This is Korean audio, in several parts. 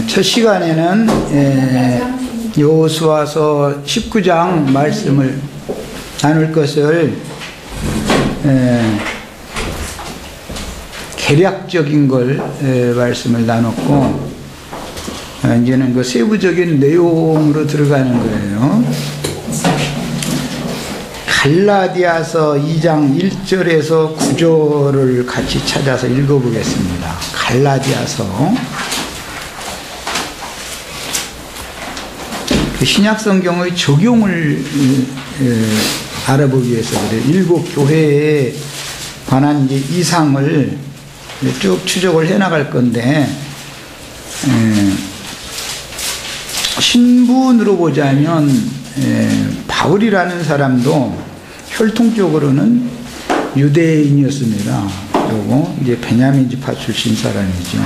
첫 시간에는 여호수아서 19장 말씀을 나눌 것을 개략적인 걸 말씀을 나눴고, 이제는 그 세부적인 내용으로 들어가는 거예요. 갈라디아서 2장 1절에서 9절을 같이 찾아서 읽어보겠습니다. 갈라디아서. 신약 성경의 적용을 알아보기 위해서 그래요. 일곱 교회에 관한 이제 이상을 쭉 추적을 해 나갈 건데, 신분으로 보자면 바울이라는 사람도 혈통적으로는 유대인이었습니다. 그리고 이제 베냐민 지파 출신 사람이죠.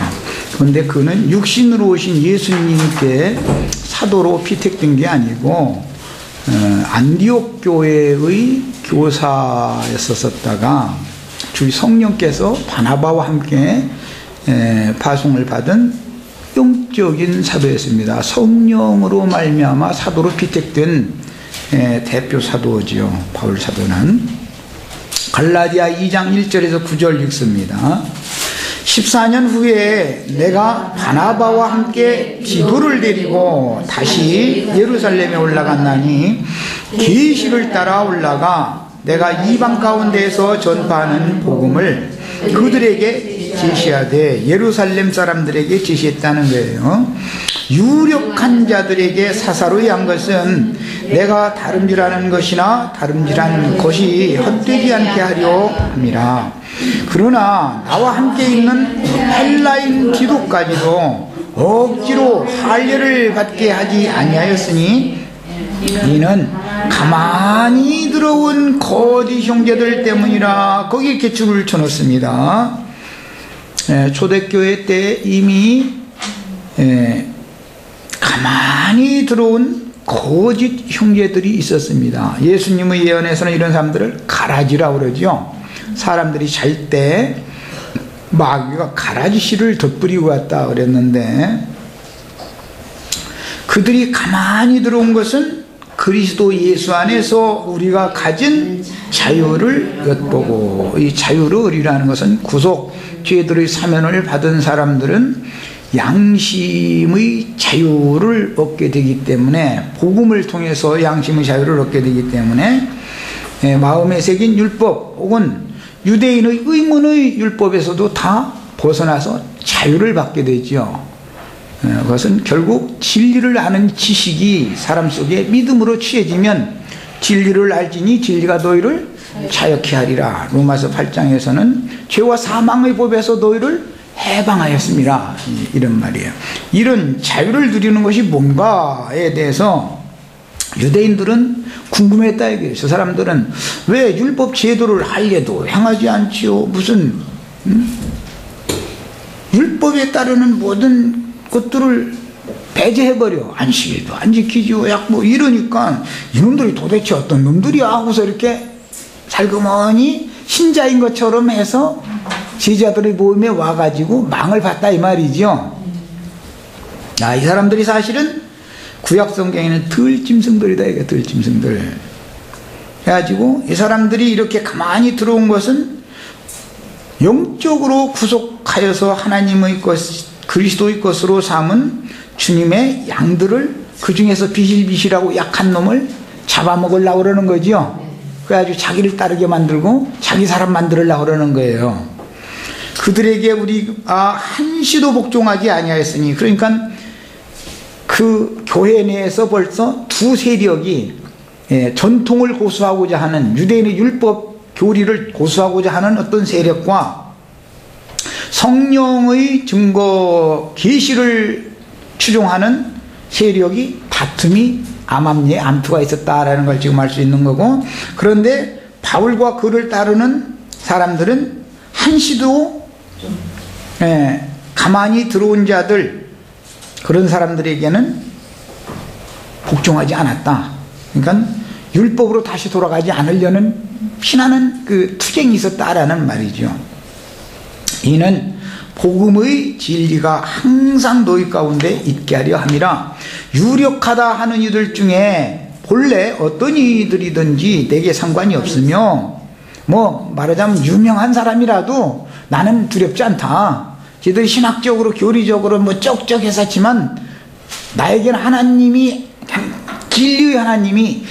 그런데 그는 육신으로 오신 예수님께 사도로 피택된 게 아니고 안디옥 교회의 교사였었다가 주의 성령께서 바나바와 함께 파송을 받은 영적인 사도였습니다. 성령으로 말미암아 사도로 피택된 대표 사도지요. 바울 사도는 갈라디아 2장 1절에서 9절 읽습니다. 14년 후에 내가 바나바와 함께 디도를 데리고 다시 예루살렘에 올라갔나니 계시를 따라 올라가 내가 이방 가운데에서 전파하는 복음을 그들에게 제시하되, 예루살렘 사람들에게 제시했다는 거예요. 유력한 자들에게 사사로이 한 것은 내가 다름질하는 것이나 다름질하는 것이 헛되지 않게 하려 함이라. 그러나 나와 함께 있는 헬라인 디도까지도 억지로 할례를 받게 하지 아니하였으니 이는 가만히 들어온 거짓 형제들 때문이라. 거기에 개축을 쳐놓습니다. 초대교회 때 이미 가만히 들어온 거짓 형제들이 있었습니다. 예수님의 예언에서는 이런 사람들을 가라지라고 그러죠. 사람들이 잘 때 마귀가 가라지 씨를 덧뿌리고 왔다 그랬는데, 그들이 가만히 들어온 것은 그리스도 예수 안에서 우리가 가진 자유를 엿보고, 이 자유를이라는 것은 구속 죄들의 사면을 받은 사람들은 양심의 자유를 얻게 되기 때문에, 복음을 통해서 양심의 자유를 얻게 되기 때문에 마음에 새긴 율법 혹은 유대인의 의문의 율법에서도 다 벗어나서 자유를 받게 되죠. 그것은 결국 진리를 아는 지식이 사람 속에 믿음으로 취해지면 진리를 알지니 진리가 너희를 자유케 하리라. 로마서 8장에서는 죄와 사망의 법에서 너희를 해방하였습니다. 이런 말이에요. 이런 자유를 누리는 것이 뭔가에 대해서 유대인들은 궁금했다 이거예요. 저 사람들은 왜 율법 제도를 할례도 행하지 않지요? 무슨 율법에 따르는 모든 것들을 배제해버려. 안식일도 안 지키지요. 약 뭐 이러니까 이놈들이 도대체 어떤 놈들이야 하고서 이렇게 살그머니 신자인 것처럼 해서 제자들의 모임에 와가지고 망을 봤다 이 말이죠. 이 사람들이 사실은 구약 성경에는 들짐승들이다 이게, 들짐승들. 해가지고 이 사람들이 이렇게 가만히 들어온 것은 영적으로 구속하여서 하나님의 것, 그리스도의 것으로 삼은 주님의 양들을 그 중에서 비실비실하고 약한 놈을 잡아먹으려고 그러는 거죠. 그래가지고 자기를 따르게 만들고 자기 사람 만들으려고 그러는 거예요. 그들에게 우리가 한시도 복종하지 아니하였으니, 그러니까 그 교회 내에서 벌써 두 세력이 전통을 고수하고자 하는, 유대인의 율법 교리를 고수하고자 하는 어떤 세력과 성령의 증거 계시를 추종하는 세력이 다툼이 암암리에 암투가 있었다라는 걸 지금 알 수 있는 거고, 그런데 바울과 그를 따르는 사람들은 한시도 가만히 들어온 자들, 그런 사람들에게는 복종하지 않았다. 그러니까 율법으로 다시 돌아가지 않으려는 피나는 그 투쟁이 있었다라는 말이죠. 이는 복음의 진리가 항상 너희 가운데 있게 하려 함이라. 유력하다 하는 이들 중에 본래 어떤 이들이든지 내게 상관이 없으며, 뭐 말하자면 유명한 사람이라도 나는 두렵지 않다. 지들이 신학적으로 교리적으로 뭐 쩍쩍했었지만 나에게는 하나님이, 진리의 하나님이,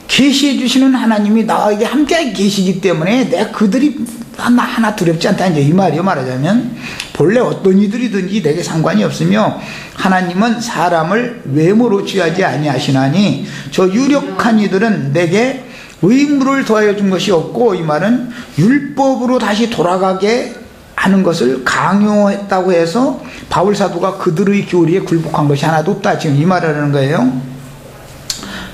계시해 주시는 하나님이 나에게 함께 계시기 때문에 내가 그들이 하나 두렵지 않다, 이제 이 말이요. 말하자면 본래 어떤 이들이든지 내게 상관이 없으며 하나님은 사람을 외모로 취하지 아니하시나니 저 유력한 이들은 내게 의무를 더하여 준 것이 없고, 이 말은 율법으로 다시 돌아가게 하는 것을 강요했다고 해서 바울 사도가 그들의 교리에 굴복한 것이 하나도 없다, 지금 이 말을 하는 거예요.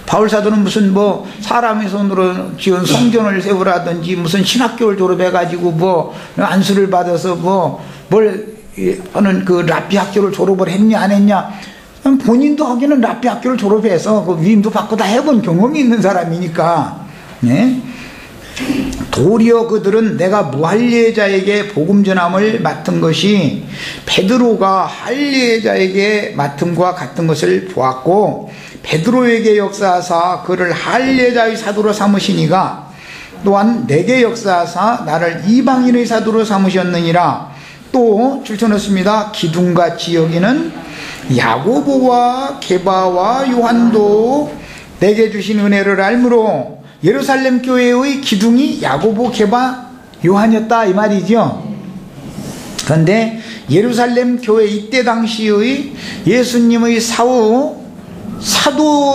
바울 사도는 무슨 뭐 사람의 손으로 지은 성전을 세우라든지 무슨 신학교를 졸업해 가지고 뭐 안수를 받아서 뭐 뭘 하는 그 랍비 학교를 졸업을 했냐 안 했냐, 본인도 하기는 랍비 학교를 졸업해서 그 위임도 받고 다 해본 경험이 있는 사람이니까. 네? 도리어 그들은 내가 무할례자에게 복음 전함을 맡은 것이 베드로가 할례자에게 맡음과 같은 것을 보았고, 베드로에게 역사하사 그를 할례자의 사도로 삼으시니가 또한 내게 역사하사 나를 이방인의 사도로 삼으셨느니라. 또 줄쳐놓습니다. 기둥같이 여기는 야고보와 게바와 요한도 내게 주신 은혜를 알므로, 예루살렘 교회의 기둥이 야고보, 게바, 요한이었다, 이 말이죠. 그런데 예루살렘 교회 이때 당시의 예수님의 사도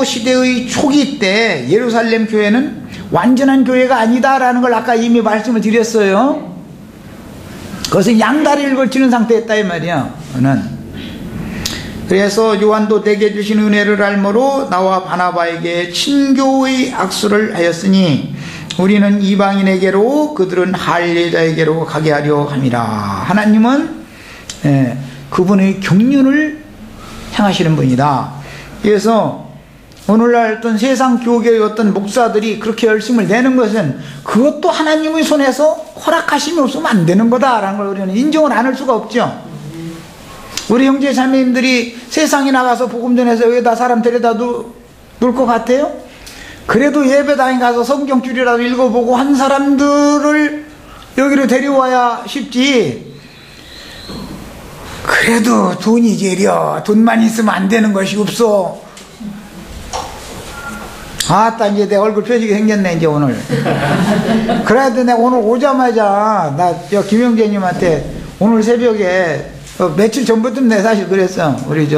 시대의 초기 때 예루살렘 교회는 완전한 교회가 아니다라는 걸 아까 이미 말씀을 드렸어요. 그것은 양다리를 걸치는 상태였다, 이 말이야. 그래서 요한도 내게 주신 은혜를 알므로 나와 바나바에게 친교의 악수를 하였으니 우리는 이방인에게로 그들은 할례자에게로 가게 하려 함이라. 하나님은 그분의 경륜을 향하시는 분이다. 그래서 오늘날 어떤 세상 교계의 어떤 목사들이 그렇게 열심을 내는 것은 그것도 하나님의 손에서 허락하심이 없으면 안 되는 거다라는 걸 우리는 인정을 안 할 수가 없죠. 우리 형제 자매님들이 세상에 나가서 복음 전해서 여기다 사람 데려다 놓을 것 같아요? 그래도 예배당에 가서 성경줄이라도 읽어보고 한 사람들을 여기로 데려와야 쉽지. 그래도 돈이 제려. 돈만 있으면 안 되는 것이 없어. 아따, 이제 내 얼굴 펴지게 생겼네, 이제 오늘. 그래도 내가 오늘 오자마자, 김영재님한테 오늘 새벽에, 며칠 전부터 내 사실 그랬어. 우리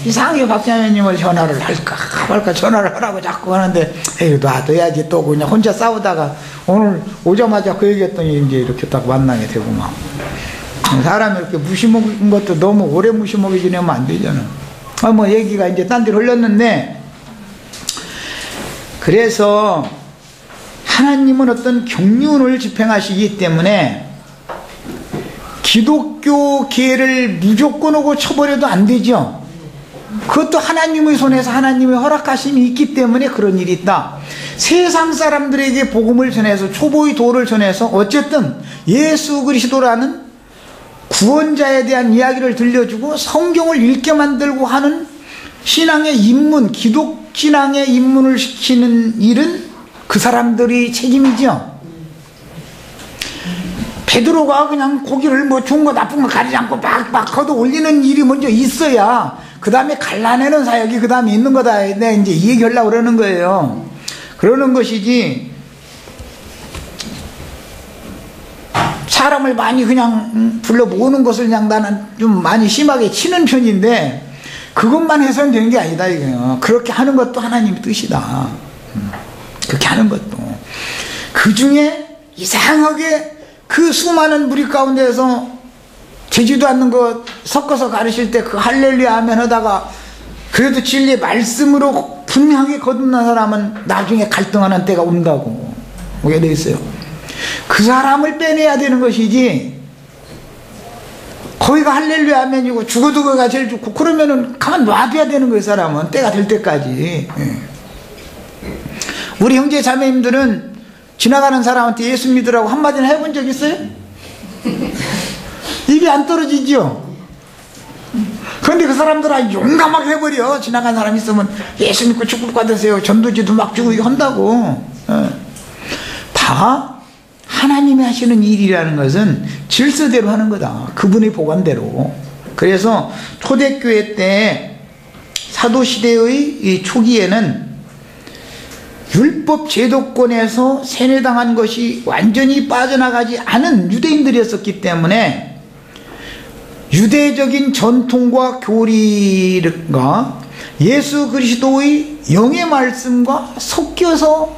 이상하게 박자매님을 전화를 할까 말까 전화를 하라고 자꾸 하는데, 에이, 놔둬야지. 또 그냥 혼자 싸우다가 오늘 오자마자 그 얘기했더니 이제 이렇게 딱 만나게 되고 막. 사람이 이렇게 무시먹은 것도 너무 오래 무시먹이 지내면 안 되잖아. 뭐 얘기가 이제 딴 데로 흘렀는데, 그래서 하나님은 어떤 경륜을 집행하시기 때문에 기독교계를 무조건 오고 쳐버려도 안 되죠. 그것도 하나님의 손에서 하나님의 허락하심이 있기 때문에 그런 일이 있다. 세상 사람들에게 복음을 전해서 초보의 도를 전해서 어쨌든 예수 그리스도라는 구원자에 대한 이야기를 들려주고 성경을 읽게 만들고 하는 신앙의 입문, 기독 신앙의 입문을 시키는 일은 그 사람들이 책임이죠. 베드로가 그냥 고기를 뭐 좋은 거 나쁜 거 가리지 않고 막 걷어 올리는 일이 먼저 있어야 그 다음에 갈라내는 사역이 그 다음에 있는 거다. 내가 이제 이 얘기 하려고 그러는 거예요. 그러는 것이지, 사람을 많이 그냥 불러 모으는 것을 그냥 나는 좀 많이 심하게 치는 편인데, 그것만 해서는 되는 게 아니다, 이거요. 그렇게 하는 것도 하나님의 뜻이다. 그렇게 하는 것도. 그 중에 이상하게 그 수많은 무리 가운데서 되지도 않는 거 섞어서 가르칠 때 그 할렐루야 아멘 하다가 그래도 진리의 말씀으로 분명하게 거듭난 사람은 나중에 갈등하는 때가 온다고 오게 돼 있어요. 그 사람을 빼내야 되는 것이지, 거기가 할렐루야 아멘이고 죽어도 그가 제일 좋고 그러면은 가만 놔둬야 되는 거예요. 사람은 때가 될 때까지. 우리 형제 자매님들은 지나가는 사람한테 예수 믿으라고 한마디나 해본 적 있어요? 입이 안 떨어지죠. 그런데 그 사람들은 용감하게 해버려. 지나간 사람 있으면 예수 믿고 축복 받으세요. 전도지도 막 주고 이거 한다고. 다 하나님이 하시는 일이라는 것은 질서대로 하는 거다. 그분의 보관대로. 그래서 초대교회 때 사도시대의 이 초기에는 율법 제도권에서 세뇌당한 것이 완전히 빠져나가지 않은 유대인들이었기 때문에 유대적인 전통과 교리가 예수 그리스도의 영의 말씀과 섞여서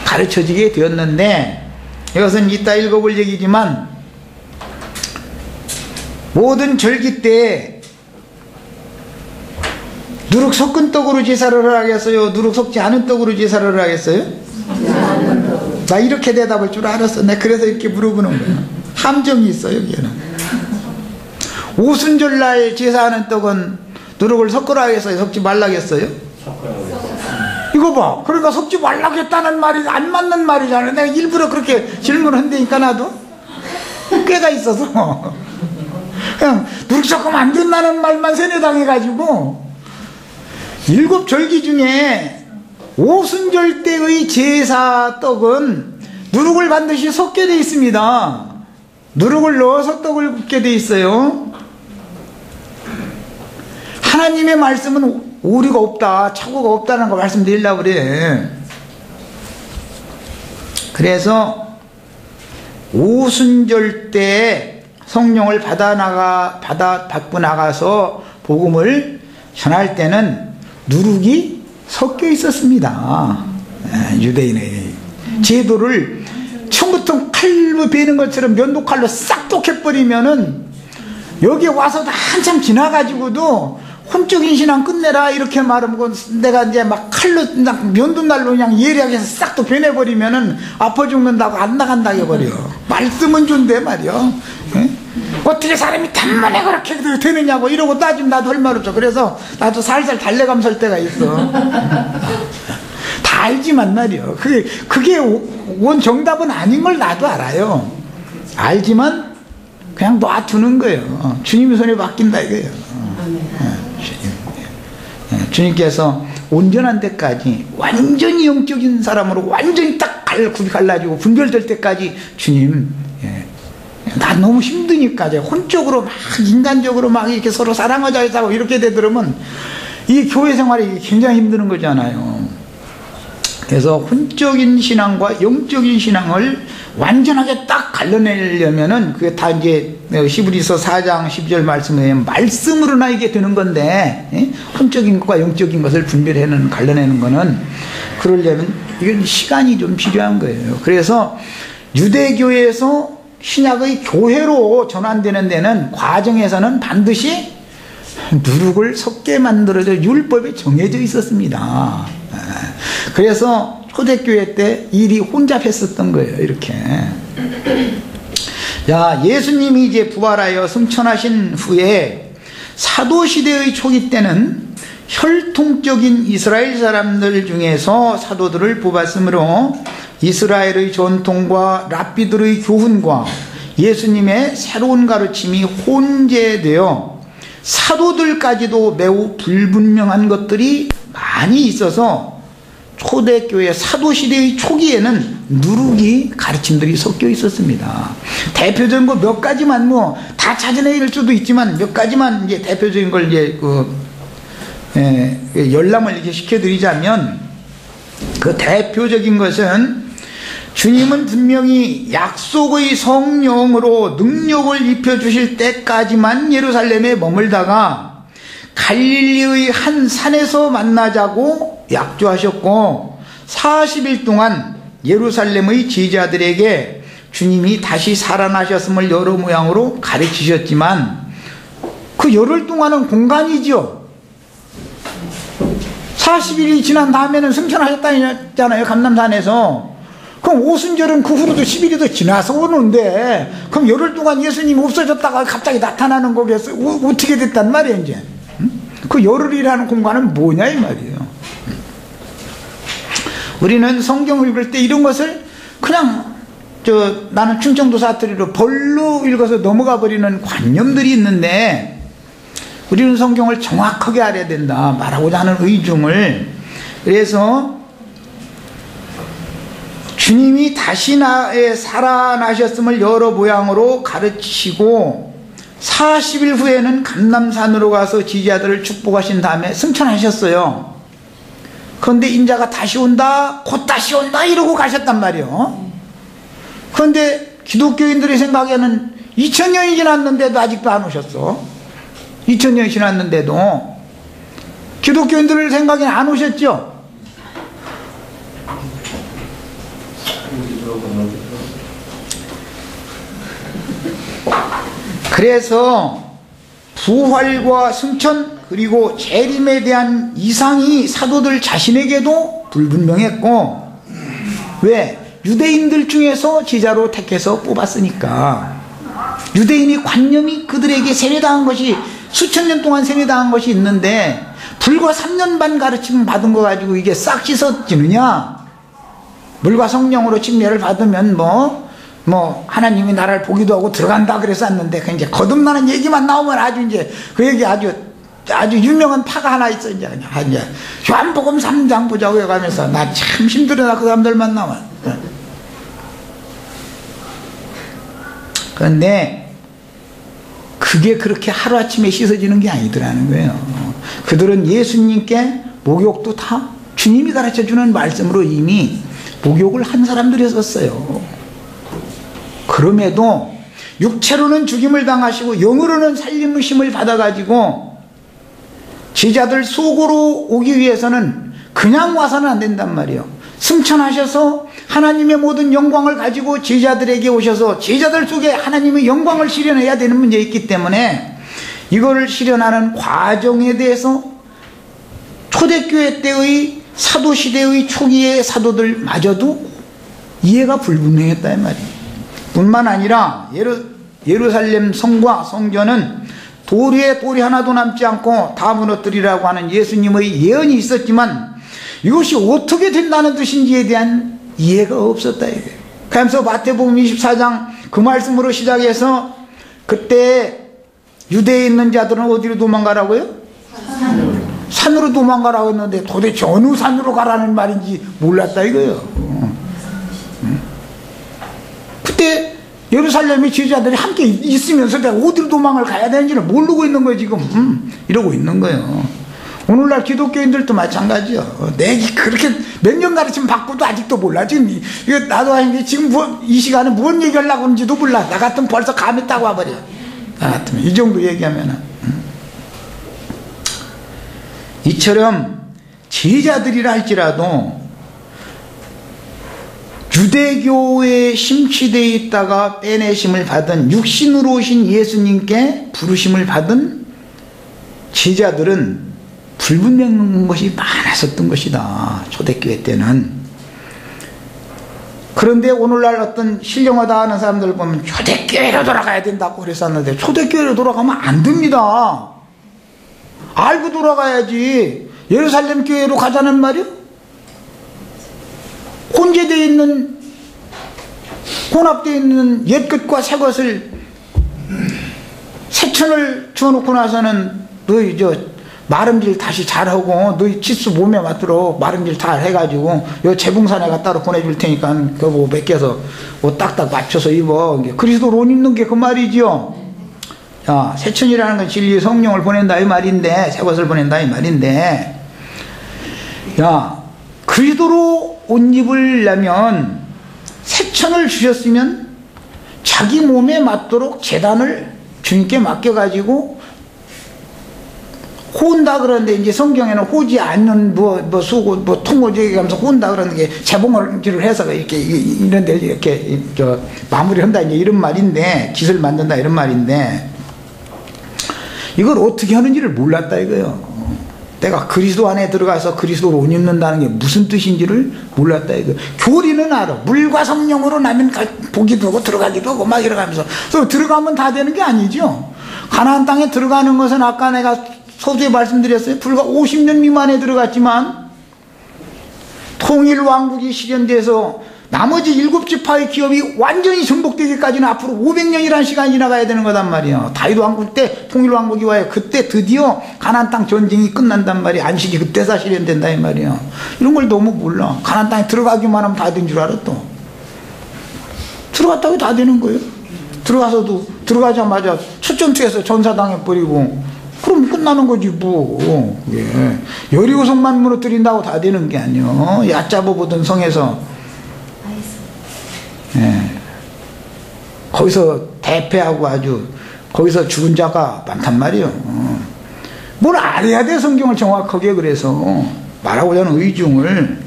가르쳐지게 되었는데, 이것은 이따 읽어볼 얘기지만 모든 절기 때 누룩 섞은 떡으로 제사를 하겠어요? 누룩 섞지 않은 떡으로 제사를 하겠어요? 나 이렇게 대답할 줄 알았어. 내가 그래서 이렇게 물어보는 거야. 함정이 있어 여기에는. 오순절날 제사하는 떡은 누룩을 섞으라 하겠어요? 섞지 말라 하겠어요? 이거 봐. 그러니까 섞지 말라겠다는 말이 안 맞는 말이잖아요. 내가 일부러 그렇게 질문한다니까 나도 꾀가 있어서 그냥 누룩 섞으면 안 된다는 말만 세뇌당해가지고, 7절기 중에 오순절 때의 제사 떡은 누룩을 반드시 섞게 되어 있습니다. 누룩을 넣어서 떡을 굽게 되어 있어요. 하나님의 말씀은 오류가 없다, 착오가 없다는 거 말씀드리려고 그래. 그래서 오순절 때 성령을 받고 나가서 복음을 전할 때는 누룩이 섞여 있었습니다. 유대인의 제도를 처음부터 칼로 베는 것처럼 면도칼로 싹 똑해버리면은 여기 와서도 한참 지나가지고도 혼적인 신앙 끝내라 이렇게 말하고, 내가 이제 막 칼로 면도날로 그냥 예리하게 해서 싹 또 변해버리면은 아파 죽는다고 안 나간다고 해버려. 말씀은 준대 말이야. 어떻게 사람이 단번에 그렇게 되느냐고 이러고 따지면 나도 할 말 없죠. 그래서 나도 살살 달래감 설 때가 있어. 다 알지만 말이요. 그게 원 정답은 아닌 걸 나도 알아요. 알지만 그냥 놔두는 거예요. 주님의 손에 맡긴다 이거예요. 주님께서 온전한 데까지 완전히 영적인 사람으로 완전히 딱 갈라지고 분별될 때까지 주님, 나 너무 힘드니까 이제 혼적으로 막 인간적으로 막 이렇게 서로 사랑하자 해서 이렇게 되더라면 이 교회 생활이 굉장히 힘드는 거잖아요. 그래서 혼적인 신앙과 영적인 신앙을 완전하게 딱 갈라내려면은 그게 다 이제 히브리서 4장 12절 말씀에 말씀으로나 이게 되는 건데, 혼적인 것과 영적인 것을 분별해내는, 갈라내는 거는, 그러려면 이건 시간이 좀 필요한 거예요. 그래서 유대교에서 신약의 교회로 전환되는 데는 과정에서는 반드시 누룩을 섞게 만들어져 율법에 정해져 있었습니다. 그래서 초대교회 때 일이 혼잡했었던 거예요. 이렇게. 자, 예수님이 이제 부활하여 승천하신 후에 사도시대의 초기 때는 혈통적인 이스라엘 사람들 중에서 사도들을 뽑았으므로 이스라엘의 전통과 랍비들의 교훈과 예수님의 새로운 가르침이 혼재되어 사도들까지도 매우 불분명한 것들이 많이 있어서 초대교회 사도시대의 초기에는 누룩이 가르침들이 섞여 있었습니다. 대표적인 거 몇 가지만 뭐 다 찾아낼 수도 있지만 몇 가지만 이제 대표적인 걸 이제 열람을 이렇게 시켜드리자면, 그 대표적인 것은 주님은 분명히 약속의 성령으로 능력을 입혀주실 때까지만 예루살렘에 머물다가 갈릴리의 한 산에서 만나자고 약조하셨고, 40일 동안 예루살렘의 제자들에게 주님이 다시 살아나셨음을 여러 모양으로 가르치셨지만, 그 열흘 동안은 공간이죠. 40일이 지난 다음에는 승천하셨다잖아요, 감람산에서. 그럼 오순절은 그 후로도 10일이 더 지나서 오는데, 그럼 열흘 동안 예수님이 없어졌다가 갑자기 나타나는 거겠어요? 어떻게 됐단 말이에요, 이제? 그 열흘이라는 공간은 뭐냐 이 말이에요. 우리는 성경을 읽을 때 이런 것을 그냥 나는 충청도 사투리로 벌로 읽어서 넘어가 버리는 관념들이 있는데, 우리는 성경을 정확하게 알아야 된다, 말하고자 하는 의중을. 그래서 주님이 다시 살아나셨음을 여러 모양으로 가르치고 40일 후에는 감람산으로 가서 지지자들을 축복하신 다음에 승천하셨어요. 그런데 인자가 다시 온다, 곧 다시 온다 이러고 가셨단 말이에요. 그런데 기독교인들의 생각에는 2000년이 지났는데도 아직도 안 오셨어. 2000년이 지났는데도 기독교인들 생각에는 안 오셨죠. 그래서 부활과 승천 그리고 재림에 대한 이상이 사도들 자신에게도 불분명했고, 왜? 유대인들 중에서 제자로 택해서 뽑았으니까. 유대인이 관념이 그들에게 세뇌당한 것이, 수천 년 동안 세뇌당한 것이 있는데 불과 3년 반 가르침 받은 거 가지고 이게 싹 씻어지느냐? 물과 성령으로 침례를 받으면 하나님이 나라를 보기도 하고 들어간다 그래서 왔는데, 그 이제 거듭나는 얘기만 나오면 아주 이제 그 얘기 아주 유명한 파가 하나 있어. 이제 요한복음 3장 보자고 해가면서 나 참 힘들어, 그 사람들만 나와. 그런데 그게 그렇게 하루아침에 씻어지는 게 아니더라는 거예요. 그들은 예수님께 목욕도 다 주님이 가르쳐주는 말씀으로 이미 목욕을 한 사람들이었어요. 그럼에도 육체로는 죽임을 당하시고 영으로는 살림으심을 받아가지고 제자들 속으로 오기 위해서는 그냥 와서는 안 된단 말이에요. 승천하셔서 하나님의 모든 영광을 가지고 제자들에게 오셔서 제자들 속에 하나님의 영광을 실현해야 되는 문제가 있기 때문에 이거를 실현하는 과정에 대해서 초대교회 때의 사도시대의 초기의 사도들마저도 이해가 불분명했다 이 말이에요. 뿐만 아니라 예루살렘 성과 성전은 돌 위에 돌이 하나도 남지 않고 다 무너뜨리라고 하는 예수님의 예언이 있었지만 이것이 어떻게 된다는 뜻인지에 대한 이해가 없었다 이거예요. 그래서 마태복음 24장 그 말씀으로 시작해서 그때 유대에 있는 자들은 어디로 도망가라고요? 산으로 도망가라고 했는데 도대체 어느 산으로 가라는 말인지 몰랐다 이거예요. 그때 예루살렘의 제자들이 함께 있으면서 내가 어디로 도망을 가야 되는지를 모르고 있는 거예요 지금. 이러고 있는 거예요. 오늘날 기독교인들도 마찬가지요. 내가 그렇게 몇 년 가르치면 받고도 아직도 몰라. 지금 이거 나도 지금 이 시간에 뭔 얘기하려고 하는지도 몰라. 나 같으면 벌써 감이 딱 와버려. 나 같으면 이 정도 얘기하면은. 이처럼 제자들이라 할지라도 유대교에 심취되어 있다가 빼내심을 받은 육신으로 오신 예수님께 부르심을 받은 제자들은 불분명한 것이 많았었던 것이다. 초대교회 때는. 그런데 오늘날 어떤 신령하다 하는 사람들 보면 초대교회로 돌아가야 된다고 그랬었는데 초대교회로 돌아가면 안 됩니다. 알고 돌아가야지. 예루살렘 교회로 가자는 말이요? 혼재되어 있는, 혼합되어 있는 옛것과 새것을 새천을 주워놓고 나서는 너희 마름질 다시 잘하고 너희 치수 몸에 맞도록 마름질 잘 해가지고 요 재봉산에가 따로 보내줄 테니까 그거 맡겨서 옷 딱딱 맞춰서 입어. 그리스도로 옷 입는 게 그 말이지요. 야, 새천이라는 건 진리의 성령을 보낸다 이 말인데, 새것을 보낸다 이 말인데, 야, 그리스도로 옷 입으려면 새천을 주셨으면 자기 몸에 맞도록 제단을 주님께 맡겨가지고 호운다 그러는데, 이제 성경에는 호지 않는 수고 통호지 얘기하면서 호운다 그러는 게 재봉을 해서 이렇게 이런 데 이렇게 마무리한다 이제 이런 말인데, 깃을 만든다 이런 말인데, 이걸 어떻게 하는지를 몰랐다 이거예요. 내가 그리스도 안에 들어가서 그리스도로 옷 입는다는 게 무슨 뜻인지를 몰랐다 이거예요. 교리는 알아. 물과 성령으로 나면 보기도 하고 들어가기도 하고 막 이러면서. 그래서 들어가면 다 되는 게 아니죠. 가나안 땅에 들어가는 것은 아까 내가 서두에 말씀드렸어요. 불과 50년 미만에 들어갔지만 통일 왕국이 실현돼서 나머지 7지파의 기업이 완전히 정복되기까지는 앞으로 500년이라는 시간이 지나가야 되는 거단 말이에요. 다윗 왕국 때 통일왕국이 와요. 그때 드디어 가나안 땅 전쟁이 끝난단 말이에요. 안식이 그때 실현된다 이 말이에요. 이런 걸 너무 몰라. 가나안 땅에 들어가기만 하면 다 된 줄 알아. 또 들어갔다고 다 되는 거예요. 들어가서도 들어가자마자 첫 전투에서 전사당해버리고 그럼 끝나는 거지 뭐. 예. 여리고성만 무너뜨린다고 다 되는 게 아니요. 얕잡아 보던 성에서 예. 거기서 대패하고 아주 거기서 죽은 자가 많단 말이에요. 뭘 알아야 돼 성경을 정확하게. 그래서 말하고자 하는 의중을.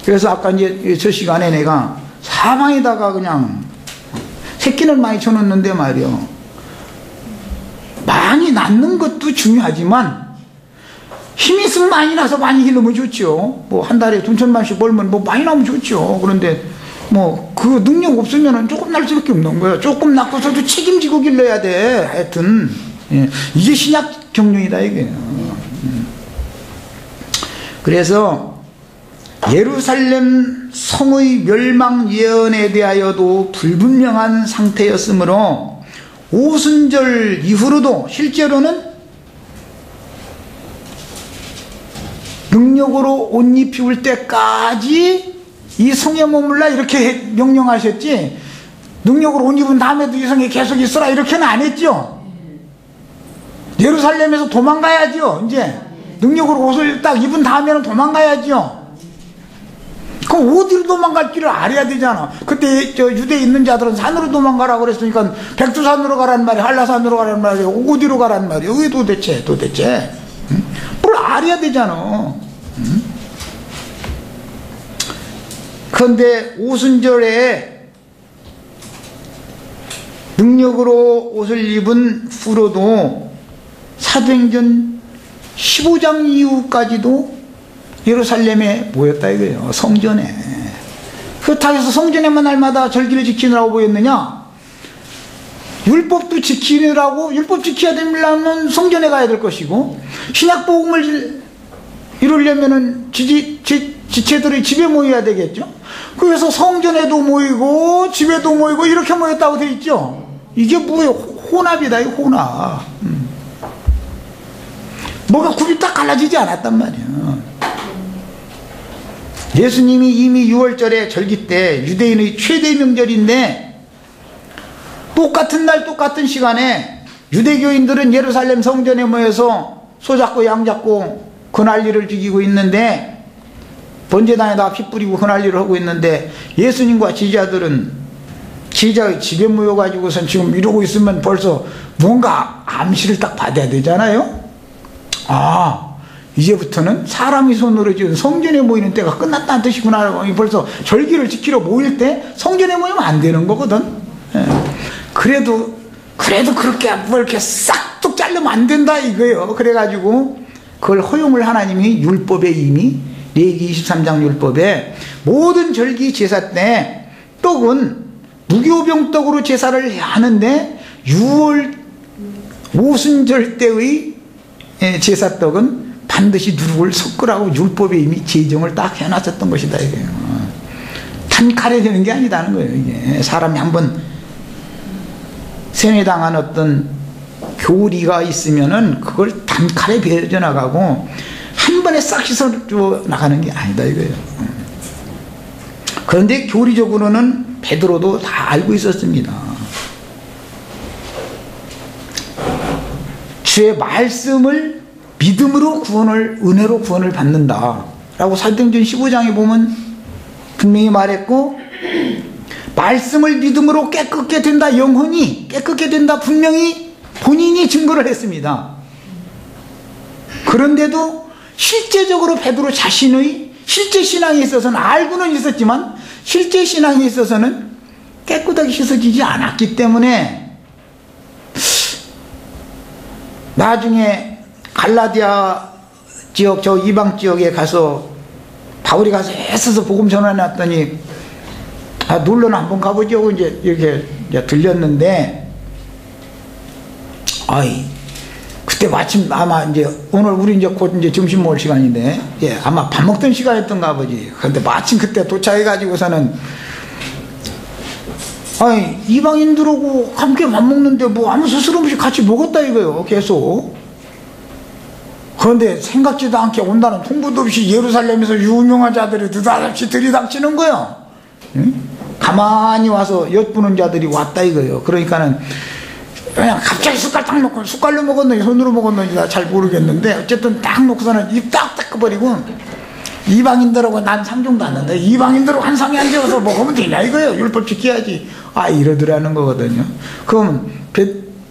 그래서 아까 이제 저 시간에 내가 사방에다가 그냥 새끼를 많이 쳐놓는데 말이요. 많이 낳는 것도 중요하지만 힘이 있으면 많이 나서 많이 기르면 좋죠. 뭐 한 달에 돈 1,000만씩 벌면 뭐 많이 나면 좋죠. 그런데 뭐 그 능력 없으면은 조금 날 수밖에 없는 거예요. 조금 낳고서도 책임지고 길러야 돼. 하여튼 예. 이게 신약 경륜이다 이게. 그래서 예루살렘 성의 멸망 예언에 대하여도 불분명한 상태였으므로 오순절 이후로도 실제로는 능력으로 옷 입힐 때까지 이 성에 머물라 이렇게 명령하셨지, 능력으로 옷 입은 다음에도 이 성에 계속 있어라 이렇게는 안 했죠. 예루살렘에서 도망가야죠. 이제 능력으로 옷을 딱 입은 다음에는 도망가야죠. 그럼 어디로 도망갈지를 알아야 되잖아. 그때 저 유대에 있는 자들은 산으로 도망가라고 그랬으니까 백두산으로 가란 말이야, 한라산으로 가란 말이야, 어디로 가란 말이야. 왜 도대체 응? 뭘 알아야 되잖아. 응? 그런데 오순절에 능력으로 옷을 입은 후로도 사도행전 15장 이후까지도 예루살렘에 모였다 이거예요. 성전에. 그렇다고 해서 성전에만 날마다 절기를 지키느라고 모였느냐? 율법도 지키느라고, 율법 지켜야 되려면 성전에 가야 될 것이고, 신약복음을 이루려면은 지체들이 집에 모여야 되겠죠. 그래서 성전에도 모이고 집에도 모이고 이렇게 모였다고 돼 있죠. 이게 뭐예요? 혼합이다. 이 혼합. 뭐가 굽이 딱 갈라지지 않았단 말이야. 예수님이 이미 6월절에 절기 때 유대인의 최대 명절인데 똑같은 날 똑같은 시간에 유대교인들은 예루살렘 성전에 모여서 소잡고 양잡고 그날리를 죽이고 있는데, 번제단에다가 피 뿌리고 그날리를 하고 있는데, 예수님과 지지자들은 지지자의 집에 모여가지고선 지금 이러고 있으면 벌써 뭔가 암시를 딱 받아야 되잖아요. 아, 이제부터는 사람이 손으로 지은 성전에 모이는 때가 끝났다는 뜻이구나. 벌써 절기를 지키러 모일 때 성전에 모이면 안 되는 거거든. 예. 그래도 그렇게 뭐 이렇게 싹둑 자르면 안 된다 이거예요. 그래가지고 그걸 허용을 하나님이 율법에 이미 레위기 23장 율법에 모든 절기 제사 때 떡은 무교병떡으로 제사를 해야 하는데 6월 오순절 때의 제사떡은 반드시 누룩을 섞으라고 율법에 이미 제정을 딱 해놨었던 것이다 이거예요. 단칼에 되는 게 아니다는 거예요. 이게 사람이 한번 세뇌당한 어떤 교리가 있으면은 그걸 단칼에 배져나가고 한 번에 싹 씻어 나가는 게 아니다 이거예요. 그런데 교리적으로는 베드로도 다 알고 있었습니다. 주의 말씀을 믿음으로 은혜로 구원을 받는다 라고 사도행전 15장에 보면 분명히 말했고, 말씀을 믿음으로 깨끗게 된다, 영혼이 깨끗게 된다 분명히 본인이 증거를 했습니다. 그런데도 실제적으로 베드로 자신의 실제 신앙에 있어서는 알고는 있었지만 실제 신앙에 있어서는 깨끗하게 씻어지지 않았기 때문에 나중에 갈라디아 지역, 저 이방 지역에 가서 바울이 가서 애써서 복음 전해놨더니 놀러나 한번 가보죠. 이제 이렇게 들렸는데, 그때 마침 아마 이제 오늘 우리 이제 곧 이제 점심 먹을 시간인데, 예, 아마 밥 먹던 시간이었던가 보지. 근데 마침 그때 도착해가지고서는, 아니, 이방인들하고 함께 밥 먹는데 뭐 아무 스스럼 없이 같이 먹었다 이거요, 계속. 그런데 생각지도 않게 온다는 통보도 없이 예루살렘에서 유명한 자들이 느닷없이 들이닥치는 거예요. 응? 가만히 와서 엿보는 자들이 왔다 이거예요. 그러니까는 그냥 갑자기 숟갈 딱 놓고, 숟갈로 먹었는지 손으로 먹었는지 나 잘 모르겠는데, 어쨌든 딱 놓고서는 입 딱 닦아버리고, 이방인들하고 난 상종도 안 한다. 이방인들하고 한 상에 앉아서 먹으면 되냐 이거예요. 율법 지켜야지. 아, 이러더라는 거거든요. 그럼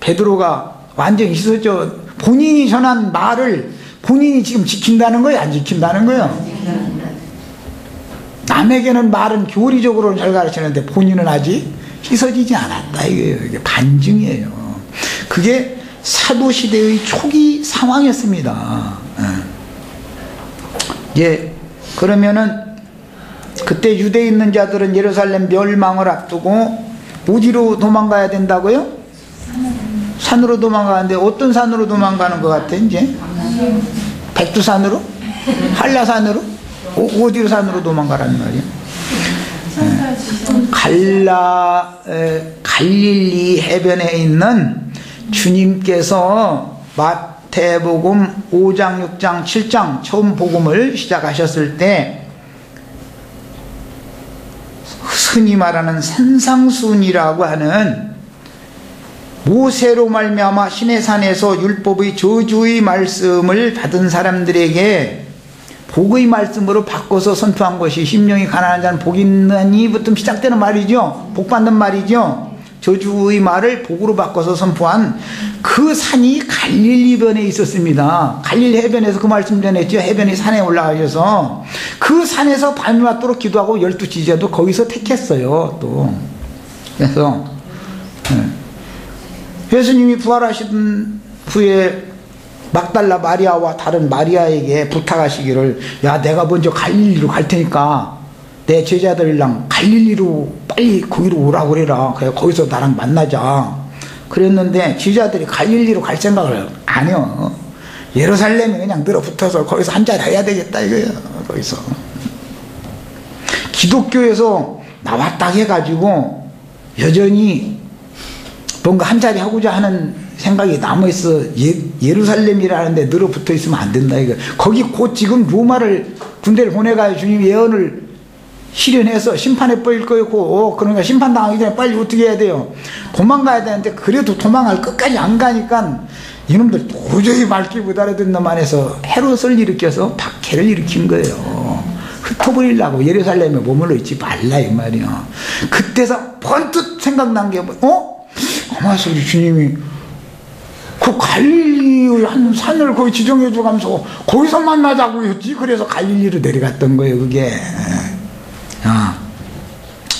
베드로가 완전히 씻어져. 본인이 전한 말을 본인이 지금 지킨다는 거예요, 안 지킨다는 거예요? 남에게는 말은 교리적으로는 잘 가르치는데 본인은 아직 씻어지지 않았다 이거예요. 이게 반증이에요. 그게 사도시대의 초기 상황이었습니다. 예, 그러면은 그때 유대에 있는 자들은 예루살렘 멸망을 앞두고 어디로 도망가야 된다고요? 산으로 도망가는데 어떤 산으로 도망가는 것 같아 이제? 백두산으로? 한라산으로? 어디로 산으로 도망가라는 말이야? 갈릴리 해변에 있는 주님께서 마태복음 5장, 6장, 7장 처음 복음을 시작하셨을 때 흔히 말하는 산상순이라고 하는 모세로 말미암아 시내산에서 율법의 저주의 말씀을 받은 사람들에게 복의 말씀으로 바꿔서 선포한 것이 심령이 가난한 자는 복이 있느니부터 시작되는 말이죠. 복 받는 말이죠. 저주의 말을 복으로 바꿔서 선포한 그 산이 갈릴리변에 있었습니다. 갈릴리 해변에서 그 말씀 전했죠. 해변의 산에 올라가셔서 그 산에서 밤이 맞도록 기도하고 12지제도 거기서 택했어요. 또 그래서 예수님이 부활하신 후에 막달라 마리아와 다른 마리아에게 부탁하시기를, 야, 내가 먼저 갈릴리로 갈 테니까 내 제자들이랑 갈릴리로 빨리 거기로 오라고 그래라. 그래 거기서 나랑 만나자. 그랬는데 제자들이 갈릴리로 갈 생각을 안 해요. 예루살렘에 그냥 늘어붙어서 거기서 한자리 해야 되겠다 이거예요. 거기서 기독교에서 나왔다 해가지고 여전히 뭔가 한자리 하고자 하는 생각이 남아있어. 예루살렘이라는데 늘어붙어 있으면 안 된다 이거. 거기 곧 지금 로마를 군대를 보내가요. 주님 예언을 실현해서 심판에 빠질 거고, 그러니까 심판당하기 전에 빨리 어떻게 해야 돼요? 도망가야 되는데 그래도 도망갈 끝까지 안 가니까 이놈들 도저히 말귀 못 알아듣는 놈 안에서 헤롯을 일으켜서 박해를 일으킨 거예요. 흩어버리려고 예루살렘에 머물러 있지 말라 이 말이야. 그때서 번뜩 생각난 게 아마서 우리 주님이 그 갈릴리 한 산을 거기 지정해 주면서 거기서 만나자고 했지. 그래서 갈릴리로 내려갔던 거예요 그게.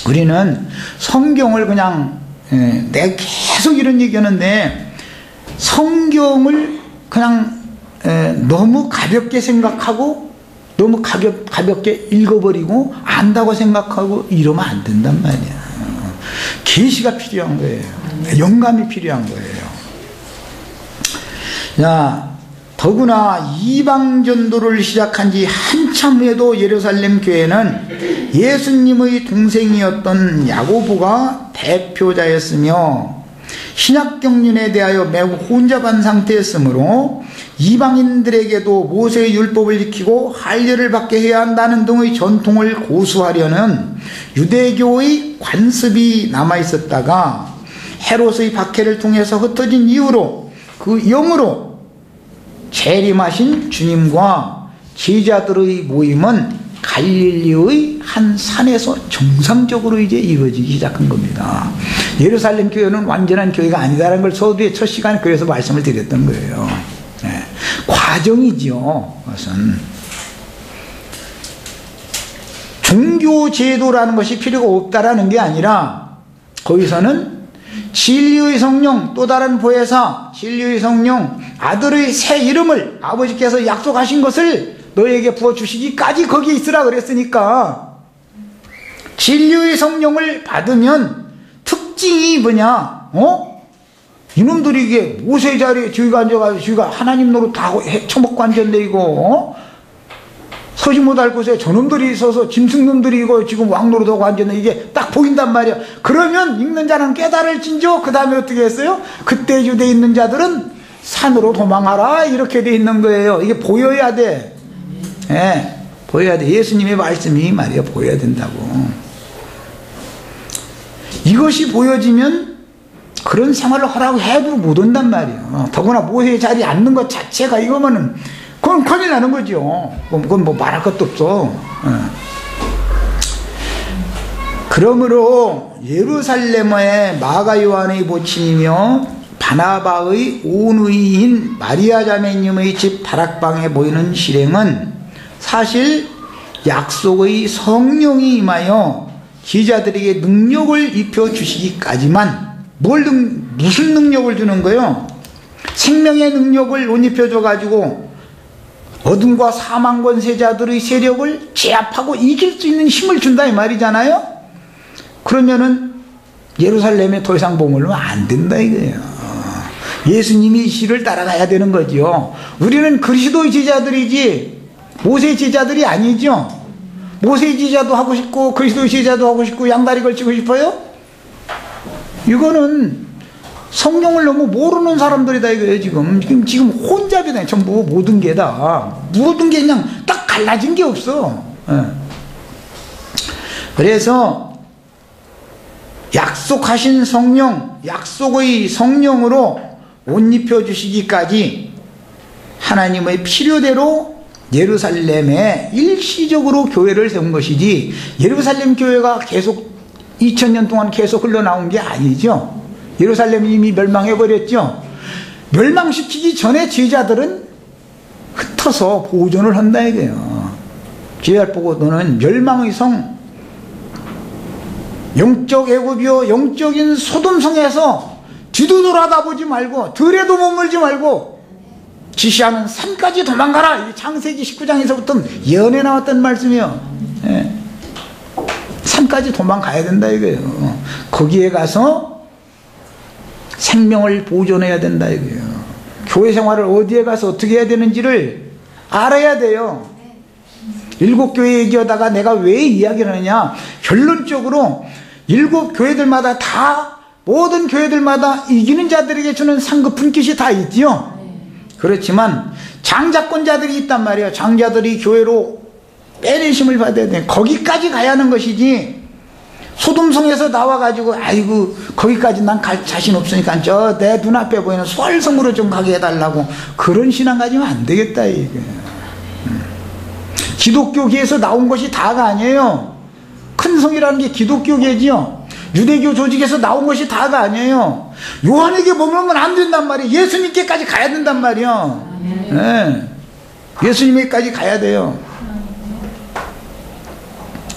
우리는 성경을 그냥 내가 계속 이런 얘기하는데 성경을 그냥 너무 가볍게 생각하고 너무 가볍게 읽어버리고 안다고 생각하고 이러면 안 된단 말이야. 계시가 필요한 거예요. 영감이 필요한 거예요. 자, 더구나 이방 전도를 시작한 지 한참 후에도 예루살렘 교회는 예수님의 동생이었던 야고보가 대표자였으며 신약 경륜에 대하여 매우 혼잡한 상태였으므로 이방인들에게도 모세의 율법을 지키고 할례를 받게 해야 한다는 등의 전통을 고수하려는 유대교의 관습이 남아있었다가 헤롯의 박해를 통해서 흩어진 이후로 그 영으로 재림하신 주님과 제자들의 모임은 갈릴리의 한 산에서 정상적으로 이제 이루어지기 시작한 겁니다. 예루살렘 교회는 완전한 교회가 아니다라는 걸 서두에 첫 시간에 그래서 말씀을 드렸던 거예요. 네. 과정이죠. 그것은 종교 제도라는 것이 필요가 없다라는 게 아니라 거기서는 진리의 성령, 또 다른 보혜사, 진리의 성령, 아들의 새 이름을 아버지께서 약속하신 것을 너에게 부어주시기까지 거기에 있으라 그랬으니까 진리의 성령을 받으면 특징이 뭐냐? 이놈들이 이게 모세 자리에 저희가 앉아가지고 저희가 하나님 노릇 다 처먹고 앉았네 이거. 서지 못할 곳에 저놈들이 있어서 짐승놈들이 이거 지금 왕노릇하고 앉았네. 이게 딱 보인단 말이야. 그러면 읽는 자는 깨달을진저. 그 다음에 어떻게 했어요? 그때 유대에 있는 자들은 산으로 도망하라 이렇게 돼 있는 거예요. 이게 보여야 돼. 예, 보여야 돼. 예수님의 말씀이 말이야 보여야 된다고. 이것이 보여지면 그런 생활을 하라고 해도 못 온단 말이에요. 더구나 모세의 자리에 앉는 것 자체가 이거면은 그건 큰일 나는 거죠. 그건 뭐 말할 것도 없어. 그러므로 예루살렘의 마가 요한의 모친이며 바나바의 온의인 마리아 자매님의 집 다락방에 보이는 실행은 사실 약속의 성령이 임하여 기자들에게 능력을 입혀주시기까지만 무슨 능력을 주는 거예요? 생명의 능력을 못 입혀줘가지고 어둠과 사망 권세자들의 세력을 제압하고 이길 수 있는 힘을 준다 이 말이잖아요. 그러면은 예루살렘에 더 이상 머물면 안 된다 이거예요. 예수님이 이 시를 따라가야 되는 거죠. 우리는 그리스도의 제자들이지 모세의 제자들이 아니죠. 모세의 제자도 하고 싶고 그리스도의 제자도 하고 싶고 양다리 걸치고 싶어요? 이거는 성령을 너무 모르는 사람들이다 이거예요. 지금 혼잡이네. 전부 모든 게 다. 모든 게 그냥 딱 갈라진 게 없어. 그래서 약속하신 성령, 약속의 성령으로 옷 입혀주시기까지 하나님의 필요대로 예루살렘에 일시적으로 교회를 세운 것이지 예루살렘 교회가 계속 2000년 동안 계속 흘러나온 게 아니죠. 예루살렘이 이미 멸망해버렸죠. 멸망시키기 전에 제자들은 흩어서 보존을 한다 이거예요. 제자를 보고 너는 멸망의 성, 영적 애굽이요 영적인 소돔성에서 뒤도 돌아다보지 말고 들에도 머물지 말고 지시하는 산까지 도망가라. 이 창세기 19장에서부터 예언에 나왔던 말씀이요. 예. 산까지 도망가야 된다 이거예요. 거기에 가서 생명을 보존해야 된다 이거예요. 교회 생활을 어디에 가서 어떻게 해야 되는지를 알아야 돼요. 7교회 얘기하다가 내가 왜 이야기를 하느냐, 결론적으로 7교회들마다 다 모든 교회들마다 이기는 자들에게 주는 상급 분깃이 다 있지요. 그렇지만 장자권자들이 있단 말이에요. 장자들이 교회로 빼내심을 받아야 돼. 거기까지 가야 하는 것이지 소돔성에서 나와가지고 아이고 거기까지 난 갈 자신 없으니까 저 내 눈앞에 보이는 수월성으로 좀 가게 해달라고 그런 신앙 가지면 안 되겠다 이게. 기독교계에서 나온 것이 다가 아니에요. 큰 성이라는 게 기독교계지요. 유대교 조직에서 나온 것이 다가 아니에요. 요한에게 머물면 안 된단 말이에요. 예수님께까지 가야 된단 말이에요. 네. 예수님께까지 가야 돼요.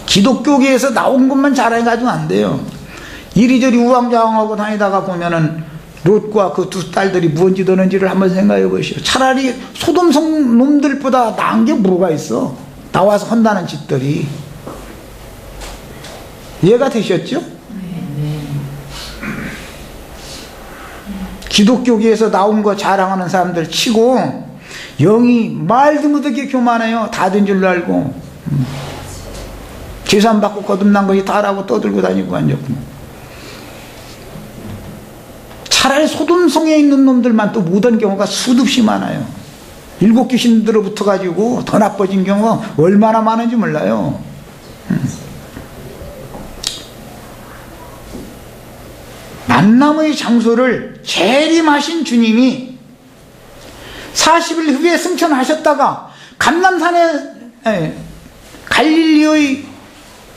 기독교계에서 나온 것만 자랑해가지고 안 돼요. 이리저리 우왕좌왕하고 다니다가 보면은 롯과 그 두 딸들이 무언지 더는지를 한번 생각해 보시오. 차라리 소돔성 놈들보다 나은 게 뭐가 있어. 나와서 한다는 짓들이. 이해가 되셨죠? 기독교계에서 나온 거 자랑하는 사람들 치고 영이 말도 못하게 교만해요. 다 된 줄로 알고 재산 받고 거듭난 것이 다라고 떠들고 다니고 앉았고. 차라리 소돔성에 있는 놈들만 또 못한 경우가 수없이 많아요. 7 귀신들로부터 가지고 더 나빠진 경우가 얼마나 많은지 몰라요. 만남의 장소를 재림하신 주님이 40일 후에 승천하셨다가 감람산에 갈릴리의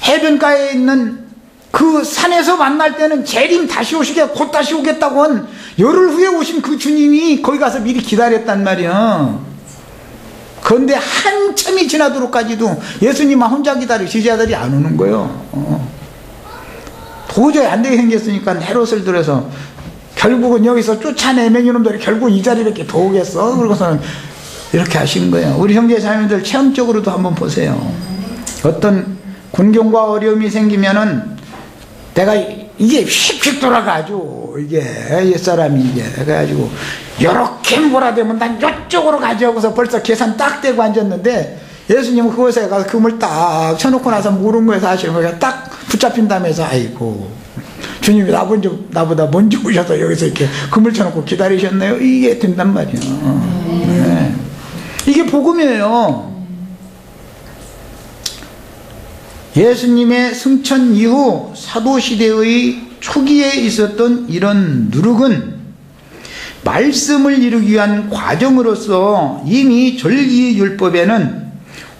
해변가에 있는 그 산에서 만날 때는 재림 다시 오시게 곧 다시 오겠다고 한 열흘 후에 오신 그 주님이 거기 가서 미리 기다렸단 말이야. 그런데 한참이 지나도록까지도 예수님만 혼자 기다리고 제자들이 안 오는 거예요. 도저히 안 되게 생겼으니까 헤롯을 들여서 결국은 여기서 쫓아내면 이놈들이 결국 이 자리밖에 더 오겠어. 그러고서는 이렇게 하신 거예요. 우리 형제 자매들 체험적으로도 한번 보세요. 어떤 군경과 어려움이 생기면은 내가 이게 휙휙 돌아가죠. 이게 옛사람이 이게 해가지고 이렇게 몰아대면 난 이쪽으로 가져오고서 벌써 계산 딱 되고 앉았는데 예수님은 그곳에 가서 금을 딱 쳐놓고 나서 물은 거에서 하시는 거예요. 딱 붙잡힌다면서 아이고 주님이 나보다 먼저 오셔서 여기서 이렇게 금을 쳐놓고 기다리셨네요. 이게 된단 말이에요. 네. 이게 복음이에요. 예수님의 승천 이후 사도시대의 초기에 있었던 이런 누룩은 말씀을 이루기 위한 과정으로서 이미 절기율법에는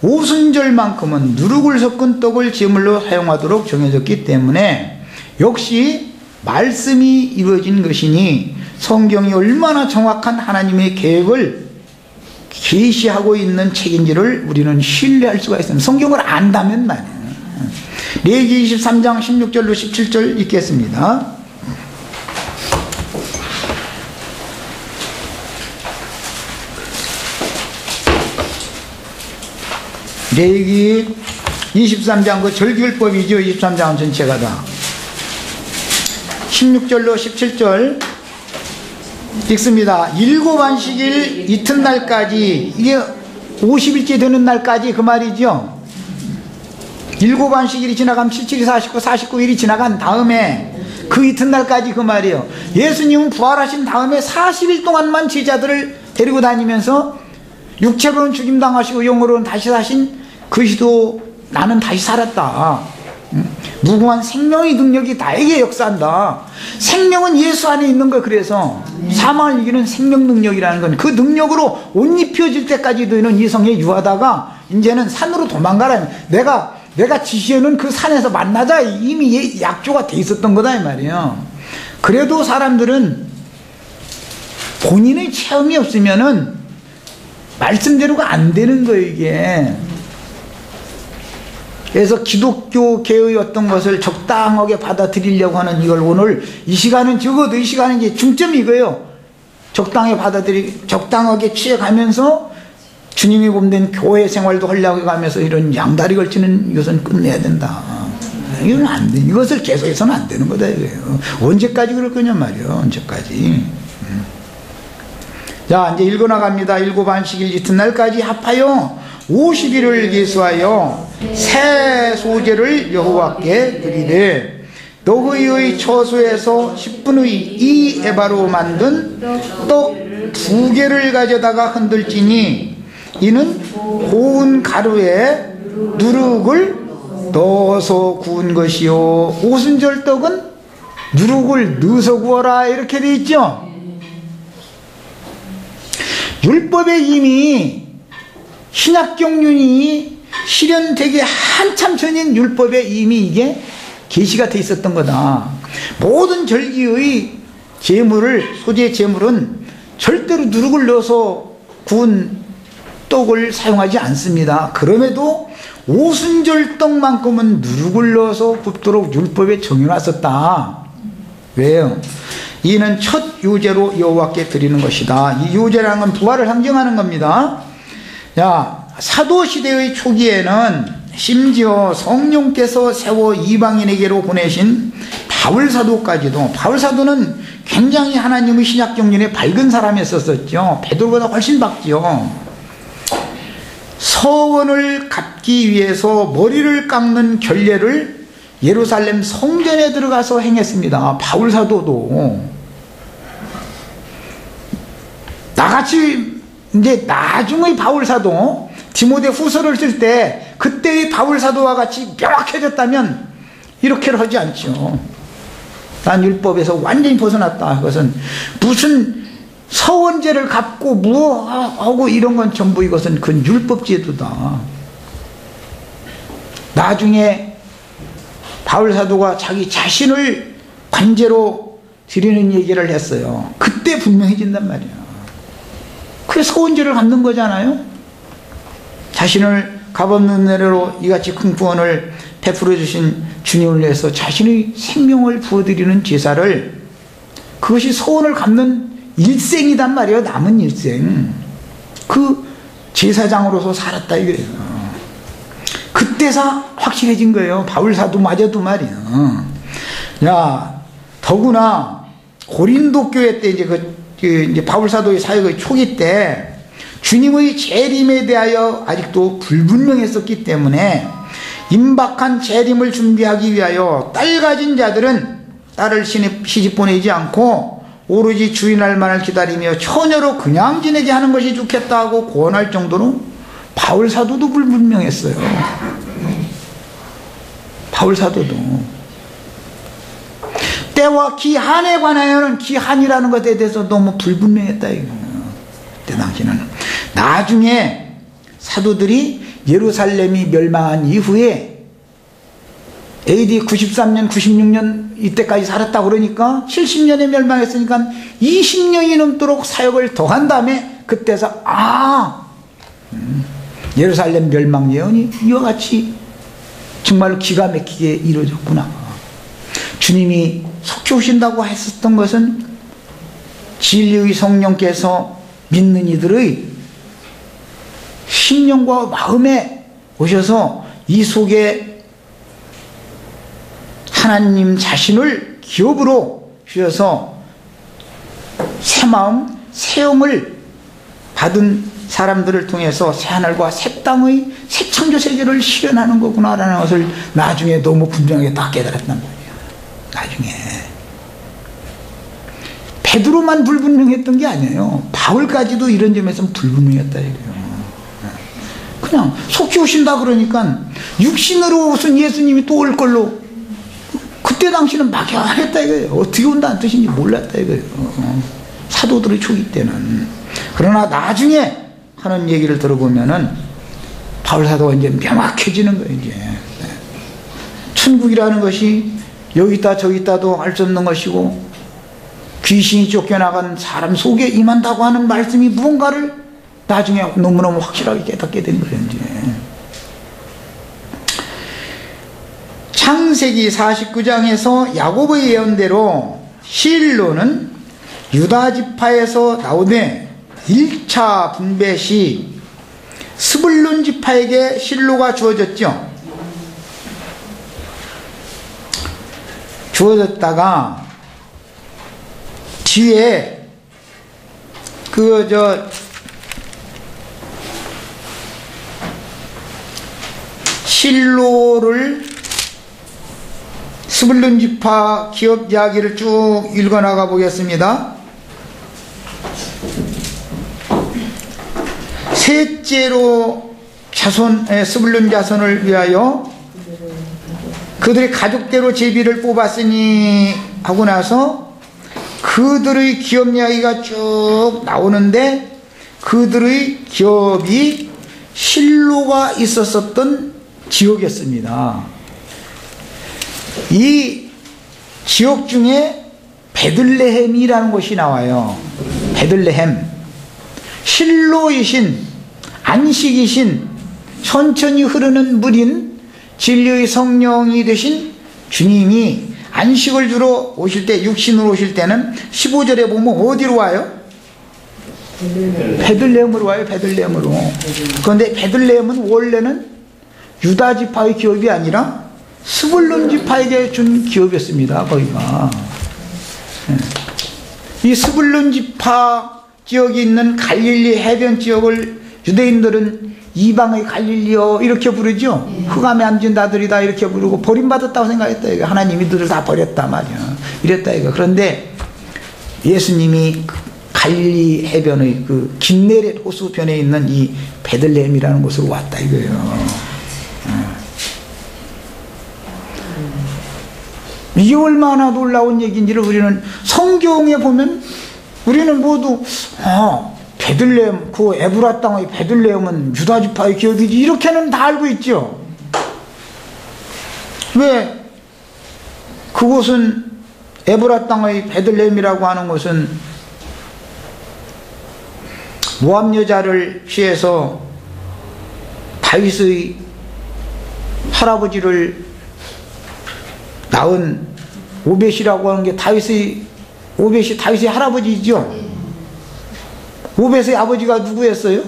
오순절만큼은 누룩을 섞은 떡을 제물로 사용하도록 정해졌기 때문에 역시 말씀이 이루어진 것이니 성경이 얼마나 정확한 하나님의 계획을 계시하고 있는 책인지를 우리는 신뢰할 수가 있습니다. 성경을 안다면 말이에요. 레위기 23장 16절로 17절 읽겠습니다. 레위기 23장 그 절기율법이죠. 23장은 전체가 다 16절로 17절 읽습니다. 일곱 안식일 이튿날까지, 이게 50일째 되는 날까지 그 말이죠. 일곱 안식일이 지나가면 77이 49, 49일이 지나간 다음에 그 이튿날까지 그 말이에요. 예수님은 부활하신 다음에 40일 동안만 제자들을 데리고 다니면서 육체로는 죽임당하시고 영으로는 다시 사신 그리스도 나는 다시 살았다. 무궁한 생명의 능력이 나에게 역사한다. 생명은 예수 안에 있는 거. 그래서 사망을 이기는 생명 능력이라는 건 그 능력으로 옷 입혀질 때까지 너희는 이 성에 유하다가 이제는 산으로 도망가라. 내가 지시에는 그 산에서 만나자 이미 약조가 돼 있었던 거다 이 말이에요. 그래도 사람들은 본인의 체험이 없으면은 말씀대로가 안 되는 거예요 이게. 그래서 기독교계의 어떤 것을 적당하게 받아들이려고 하는 이걸 오늘 이 시간은 적어도 이 시간은 이제 중점이 이거예요. 적당하게 취해가면서 주님이 봄된 교회 생활도 하려고 가면서 이런 양다리 걸치는 이것은 끝내야 된다. 이건 안 돼. 이것을 계속해서는 안 되는 거다 이거예요. 언제까지 그럴 거냐 말이에요. 언제까지. 자, 이제 읽어나갑니다. 일곱 안식일 이튿날까지 합하여 50일을 계수하여 새 소제를 여호와께 드리되 너희의 처소에서 10분의 2 에바로 만든 떡 2개를 가져다가 흔들지니 이는 고운 가루에 누룩을 넣어서 구운 것이요. 오순절 떡은 누룩을 넣어서 구워라 이렇게 돼 있죠. 율법에 이미 신약경륜이 실현되기 한참 전인 율법에 이미 이게 계시가 돼 있었던 거다. 모든 절기의 소재 제물은 절대로 누룩을 넣어서 구운 떡을 사용하지 않습니다. 그럼에도 오순절 떡만큼은 누룩을 넣어서 굽도록 율법에 정해놨었다. 왜요? 이는 첫 유제로 여호와께 드리는 것이다. 이 유제라는 건 부활을 상징하는 겁니다. 자, 사도시대의 초기에는 심지어 성령께서 세워 이방인에게로 보내신 바울사도까지도, 바울사도는 굉장히 하나님의 신약경륜에 밝은 사람이었었죠. 베드로보다 훨씬 밝죠. 서원을 갚기 위해서 머리를 깎는 결례를 예루살렘 성전에 들어가서 행했습니다. 바울사도도. 나같이 이제 나중의 바울사도, 디모데 후서를 쓸 때 그때의 바울사도와 같이 명확해졌다면 이렇게를 하지 않죠. 난 율법에서 완전히 벗어났다. 그것은 무슨 서원제를 갚고 무엇하고 이런 건 전부 이것은 그 율법 제도다. 나중에 바울사도가 자기 자신을 관제로 드리는 얘기를 했어요. 그때 분명해진단 말이야. 그게 서원제를 갚는 거잖아요. 자신을 값없는 은혜로 이같이 큰 구원을 베풀어 주신 주님을 위해서 자신의 생명을 부어드리는 제사를, 그것이 서원을 갚는 일생이단 말이에요. 남은 일생. 그 제사장으로서 살았다 이거예요. 그때서 확실해진 거예요. 바울사도마저도 말이에요. 야, 더구나 고린도 교회 때 이제 바울 사도의 사역의 초기 때 주님의 재림에 대하여 아직도 불분명했었기 때문에 임박한 재림을 준비하기 위하여 딸 가진 자들은 딸을 시집 보내지 않고 오로지 주인 할만을 기다리며 처녀로 그냥 지내게 하는 것이 좋겠다고 권할 정도로 바울 사도도 불분명했어요. 바울 사도도 때와 기한에 관하여는 기한이라는 것에 대해서 너무 불분명했다 이거예요. 그때 당시는. 나중에 사도들이 예루살렘이 멸망한 이후에 AD 93년 96년 이때까지 살았다 그러니까 70년에 멸망했으니까 20년이 넘도록 사역을 더 한 다음에 그때서 예루살렘 멸망 예언이 이와 같이 정말로 기가 막히게 이루어졌구나. 주님이 속히 오신다고 했었던 것은 진리의 성령께서 믿는 이들의 심령과 마음에 오셔서 이 속에 하나님 자신을 기업으로 주셔서 새 마음, 새 영을 받은 사람들을 통해서 새 하늘과 새 땅의 새 창조 세계를 실현하는 거구나라는 것을 나중에 너무 분명하게 딱 깨달았단 말이에요. 나중에 베드로만 불분명했던 게 아니에요. 바울까지도 이런 점에서 불분명했다 이거예요. 그냥 속히 오신다 그러니까 육신으로 오신 예수님이 또 올 걸로 그때 당시는 막연했다 이거예요. 어떻게 온다는 뜻인지 몰랐다 이거예요. 사도들의 초기 때는. 그러나 나중에 하는 얘기를 들어보면은 바울 사도가 이제 명확해지는 거예요. 이제 천국이라는 것이 여기 있다 저기 있다도 알 수 없는 것이고 귀신이 쫓겨나간 사람 속에 임한다고 하는 말씀이 무언가를 나중에 너무너무 확실하게 깨닫게 된 거예요. 이제. 창세기 49장에서 야곱의 예언대로 실로는 유다 지파에서 나오되 1차 분배 시 스불론 지파에게 실로가 주어졌죠. 주어졌다가 뒤에 실로를 스불론 지파 기업 이야기를 쭉 읽어 나가 보겠습니다. 셋째로 스불론 자손을 위하여 그들의 가족대로 제비를 뽑았으니 하고 나서 그들의 기업 이야기가 쭉 나오는데 그들의 기업이 실로가 있었던 지역이었습니다. 이 지역 중에 베들레헴이라는 곳이 나와요. 베들레헴. 실로이신 안식이신 천천히 흐르는 물인 진리의 성령이 되신 주님이 안식을 주러 오실 때 육신으로 오실 때는 15절에 보면 어디로 와요? 베들레헴으로 와요. 베들레헴으로. 그런데 베들레헴은 원래는 유다 지파의 기업이 아니라 스불론 지파에게 준 기업이었습니다. 거기가. 이 스불론 지파 지역이 있는 갈릴리 해변 지역을 유대인들은 이방의 갈릴리요 이렇게 부르죠. 흑암에 앉은 자들이다 이렇게 부르고 버림받았다고 생각했다 이거. 하나님이 이들을 다 버렸다 말이야. 이랬다 이거. 그런데 예수님이 갈릴리 해변의 그 긴네렛 호수편에 있는 이 베들레헴이라는 곳으로 왔다 이거예요. 이게 얼마나 놀라운 얘기인지를 우리는 성경에 보면 우리는 모두 베들레헴 그 에브라 땅의 베들레헴은 유다 지파의 기업이지 이렇게는 다 알고 있죠. 왜 그곳은 에브라 땅의 베들레헴이라고 하는 곳은 모압 여자를 취해서 다윗의 할아버지를 낳은 오벳이라고 하는 게 오벳이 다윗의 할아버지죠. 오벳의 아버지가 누구였어요?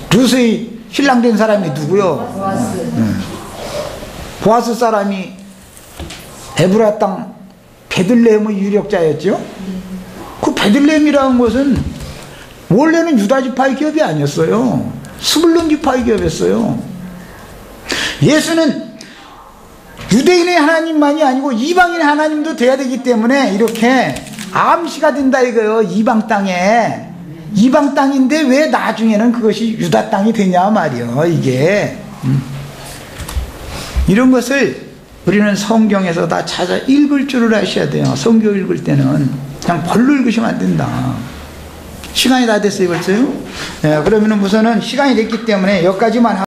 룻의 신랑 된 사람이 누구요? 보아스 사람이 에브라 땅 베들레헴의 유력자였죠. 그 베들레헴이라는 것은 원래는 유다 지파의 기업이 아니었어요. 스불론 지파의 기업이었어요. 예수는 유대인의 하나님만이 아니고 이방인의 하나님도 돼야 되기 때문에 이렇게 암시가 된다 이거예요. 이방 땅에. 이방 땅인데 왜 나중에는 그것이 유다 땅이 되냐 말이요. 이게 이런 것을 우리는 성경에서 다 찾아 읽을 줄을 아셔야 돼요. 성경 읽을 때는 그냥 벌로 읽으시면 안 된다. 시간이 다 됐어요 벌써요? 예, 그러면 우선은 시간이 됐기 때문에 여기까지만